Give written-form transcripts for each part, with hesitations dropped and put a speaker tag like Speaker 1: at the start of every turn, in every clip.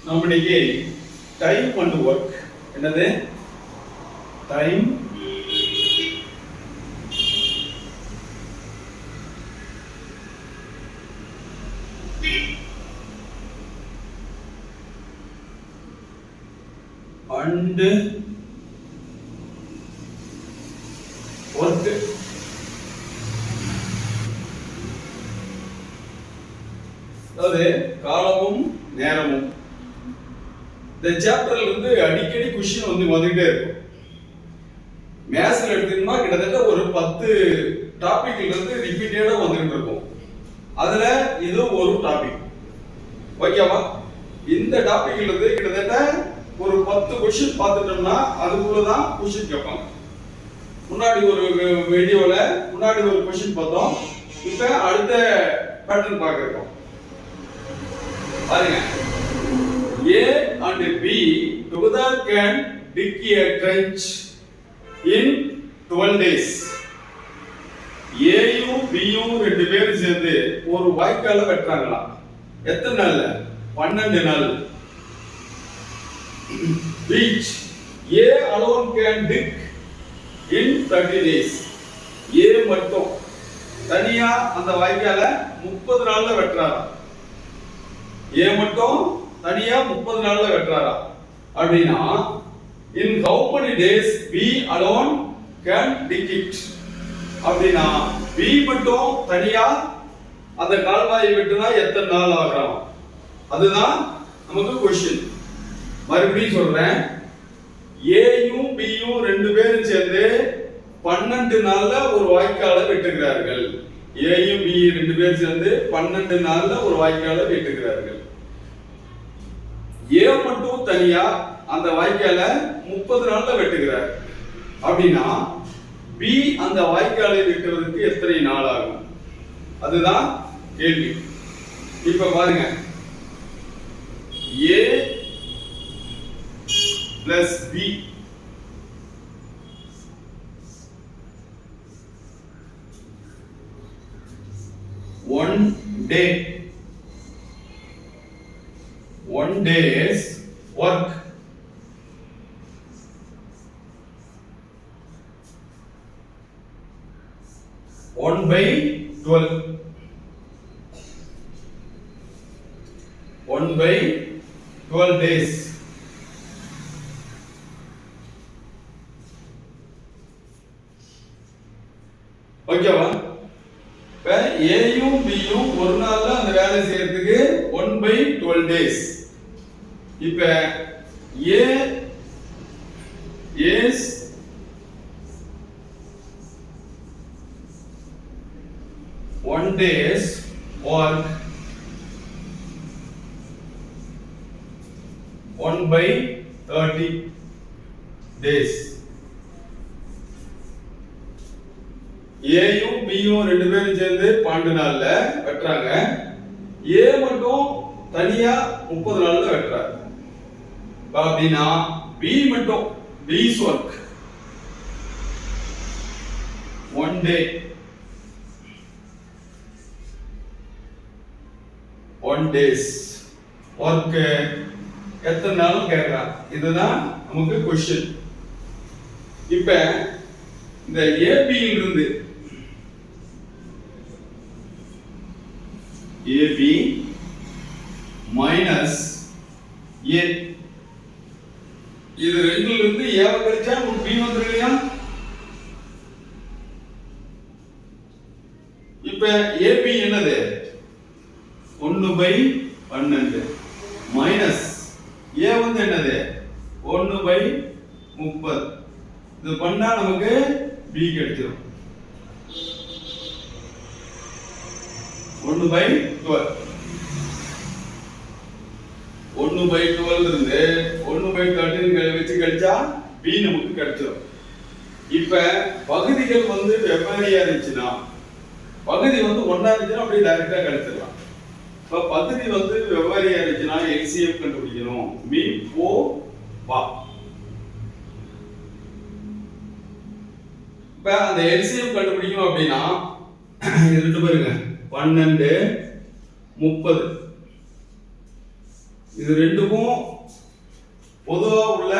Speaker 1: நம்ம இன்னைக்கு time and work என்னது டைம் அண்ட் ஒர்க் அதாவது காலமும் நேரமும். இந்த சாப்டர்ல இருந்து அடிக்கடி கொஸ்டின் வந்துகிட்டே இருக்கும். மேத்ஸ்ல எடுத்தீங்கன்னா கிட்டத்தட்ட ஒரு 10 டாபிக்ல இருந்து ரிப்பீட்டடா வந்துகிட்டு இருக்கும். அதுல இது ஒரு டாபிக். ஓகேவா? இந்த டாபிக்ல இருந்து கிட்டத்தட்ட ஒரு 10 கொஸ்டின் பார்த்துட்டோம்னா அதுக்குள்ளதான் கொஸ்டின் கேட்பாங்க. முன்னாடி ஒரு வீடியோல முன்னாடி ஒரு கொஸ்டின் பார்த்தோம். இப்ப அடுத்த பேட்டர்ன் பார்க்கிறோம். பாருங்க, A and B together can dig a trench in 12 days. A யும் B யும் ரெண்டு பேரும் சேர்ந்து ஒரு வாய்க்கால வெட்டுறாங்களா? எத்தனை நாள்ல? 12 நாள். Which A alone can dig in 30 days. A மட்டும் தனியா அந்த வாய்க்கால 30 நாள்ல வெட்டுறாரா? A மட்டும் தனியா 30 நாள்ல வெட்டுறாரா? அப்படின்னா in how many days B alone can dig it? அப்படின்னா B மட்டும் தனியா அந்த கால்வாயை வெட்டுனா எத்தனை நாள் ஆகும்? அதுதான் நமக்கு क्वेश्चन. மறுபடியும் சொல்றேன், A யும் B யும் ரெண்டு பேரும் சேர்ந்து 12 நாள்ல ஒரு வாய்க்காலை வெட்டுகிறார்கள். A யும் B ரெண்டு பேரும் சேர்ந்து 12 நாள்ல ஒரு வாய்க்காலை வெட்டுகிறார்கள். A மட்டும் தனியா அந்த வாய்க்காலை 30 நாள்ல வெட்டுகிறார். அப்படின்னா B அந்த வாய்க்காலை வெட்டுவதற்கு எத்தனை நாள் ஆகும்? அதுதான் கேள்வி. இப்ப பாருங்க, A plus B one day's work one by 12 days. ஓகேவா? இப்ப A யும் B யும் ஒரு நாள்ல அந்த வேலை செய்யறதுக்கு 1 by 12 days. இப்ப A is one day's work 1 by 30 days. A யும் B யும் ரெண்டு பேரும் சேர்ந்து 12 நாள்ல வெட்டுறாங்க. A மட்டும் தனியா 30 நாள்ல வெட்டுறாங்க. அப்படின்னா B மட்டும் B's work 1 day 1 days work எத்தனை நாள் கேட்கறான்? இதுதான் நமக்கு क्वेश्चन. இப்ப இந்த AB இருந்து AB மைனஸ் A, இது ரெண்டுல இருந்து A கழிச்சா நமக்கு B வந்துரும் இல்லையா? இப்ப AB என்னது? 1 by 12 மைனஸ் A வந்து என்னது? 1 by 30. இது பண்ணா நமக்கு B கிடைச்சிடும். 1 by 12 1 by 12 இருந்து 1 by 13 வச்சு கழிச்சா B நமக்கு கிடைச்சிடும். இப்ப பகுதிகள் வந்து வெவ்வேறையா இருந்துச்சுன்னா, பகுதி வந்து ஒண்ணா இருந்துச்சுன்னா அப்படியே டைரக்டா கிடைச்சிடலாம். இப்ப பகுதி வந்து வெவ்வேறையா இருந்துச்சுன்னா LCM கண்டுபிடிக்கணும். மீ போ வா. இப்ப அந்த LCM கண்டுபிடிக்கணும் அப்படின்னா இது பாருங்க, 12 30 இது ரெண்டுக்கும் பொதுவா உள்ள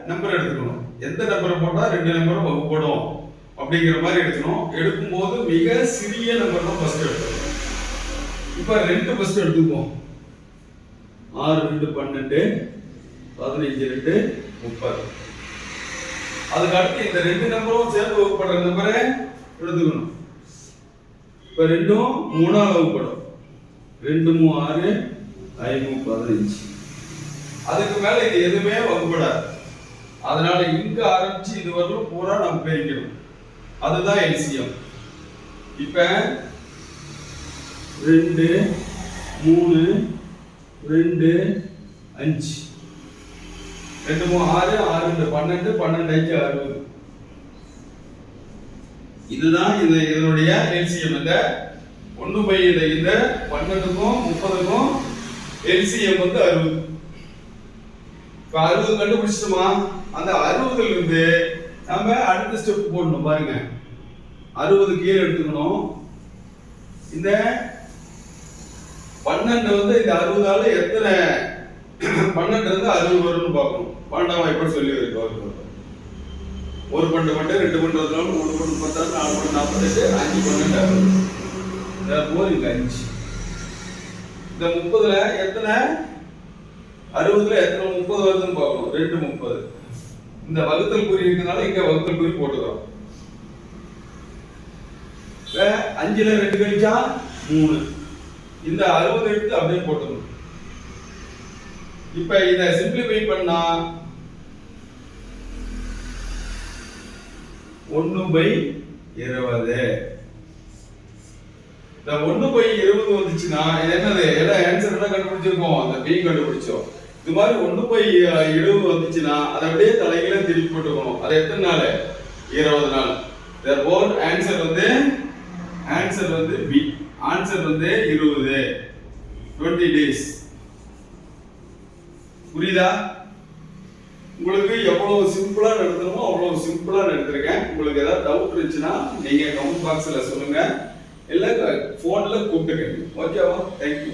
Speaker 1: நம்பர் எடுத்துக்கணும். எந்த நம்பரை போட்டா ரெண்டு நம்பரும் வகுப்படும் அப்படிங்கிற மாதிரி எடுக்கணும். எடுக்கும்போது மிக சிறிய நம்பர் தான் ஃபர்ஸ்ட் எடுக்கணும். இப்ப 2 ஃபர்ஸ்ட் எடுத்துக்குவோம். 6 2 12 15 2 30. அதுக்கு அடுத்து இந்த 2 நம்பரும் சேர்ந்து வகுப்படுற நம்பரை எடுத்துக்கணும். இப்ப 2ம் 3ஆல் வகுப்படும். 2 3 6 5 15. அதுக்கு மேல இது எதுவுமே வகுப்படாது. அதனால இங்க ஆரம்பிச்சு இது வரலும் பூரா நம்ம பிரிக்கணும். அதுதான் எல்சிஎம். இப்ப 2 3 2 5 2 3 6 6 12 12 5 60. இதுதான் இதனுடைய எல்சிஎம். இந்த 1/2 இந்த 12க்கும் 30க்கும் எல்சிஎம் வந்து 60. இப்ப 60 கண்டுபிடிச்சிட்டோமா? அந்த 60ல இருந்து நம்ம அடுத்த ஸ்டெப் போடணும். பாருங்க, 60 கீழே எடுத்துக்கணும். இந்த 12 வந்து இந்த 60ஆல எத்தனை 12 இருந்து 60 வரும்னு பார்க்கணும். 12ஆம் வாய்ப்பாடு சொல்லி இருக்கு. ஒரு 12 மட்டும் 2 12 3 12 16 4 48 5 12 இந்த போரிங்க 5. இந்த 30ல எத்தனை 60ல எத்தனை 30 வருதுன்னு பார்க்கணும். 2 30. இந்த வகுத்தல் குறி இருக்கனால இங்க வகுத்தல் குறி போட்டுக்கிறோம். 5ல 2 கழிச்சா 3. இந்த 60 எடுத்து அப்படியே போட்டுக்கணும். இப்ப இத சிம்பிளிஃபை பண்ணா 1/20. இந்த 1/20 வந்துச்சுன்னா இது என்னது? எல்லாம் ஆன்சர் எல்லாம் கண்டுபிடிச்சிருக்கோம். அந்த பி கண்டுபிடிச்சோம். இது மாதிரி 1/20 வந்துச்சுன்னா அதை அப்படியே தலைகீழ திருப்பி போட்டுக்கணும். அது எத்தனை நாள்? 20 நாள். therefore ஆன்சர் வந்து பி. ஆன்சர் வந்து 20 days. புரியுதா? உங்களுக்கு எவ்வளவு சிம்பிளா நடத்தணுமோ அவ்வளவு சிம்பிளா நடத்திருக்கேன். உங்களுக்கு ஏதாவது டவுட் இருந்துச்சுன்னா நீங்க கமெண்ட் பாக்ஸ்ல சொல்லுங்க, இல்ல போன்ல கூப்பிட்டுக்கங்க. ஓகேவா? தேங்க்யூ.